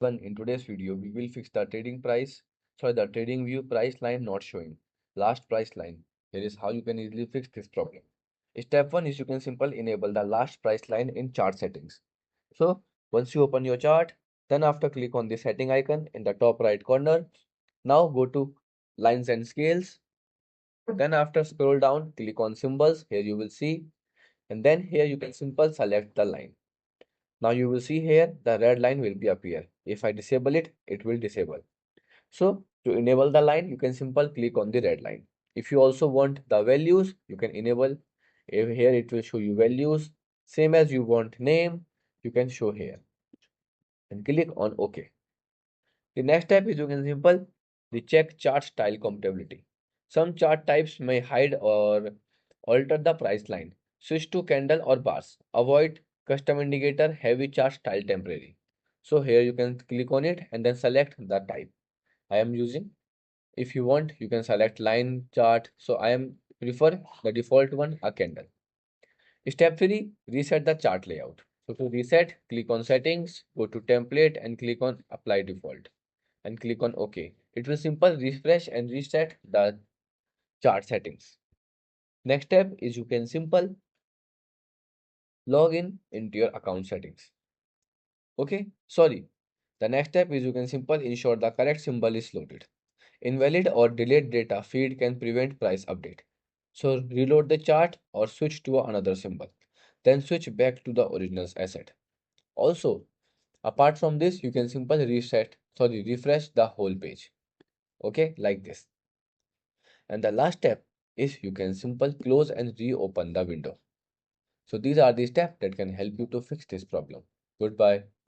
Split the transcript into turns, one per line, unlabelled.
Then in today's video, we will fix the trading view price line not showing. Last price line. Here is how you can easily fix this problem. Step 1 is you can simply enable the last price line in chart settings. So once you open your chart, then after click on the setting icon in the top right corner. Now go to lines and scales. Then after scroll down, click on symbols. Here you will see, and then here you can simply select the line. Now you will see here the red line will be appear. If I disable it, it will disable. So to enable the line, you can simply click on the red line. If you also want the values, you can enable. If here it will show you values. Same as you want name, you can show here and click on OK. The next step is you can simple the check chart style compatibility. Some chart types may hide or alter the price line. Switch to candle or bars. Avoid custom indicator heavy chart style temporary. So here you can click on it and then select the type I am using. If you want, you can select line chart. So I am prefer the default one, a candle. Step 3, reset the chart layout. So to reset, click on settings, go to template and click on apply default and click on OK. It will simple refresh and reset the chart settings. Next step is you can simple log in into your account settings. Okay, sorry. The next step is you can simple ensure the correct symbol is loaded. Invalid or delayed data feed can prevent price update. So reload the chart or switch to another symbol. Then switch back to the original asset. Also, apart from this, you can simply refresh the whole page. Okay, like this. And the last step is you can simply close and reopen the window. So these are the steps that can help you to fix this problem. Goodbye.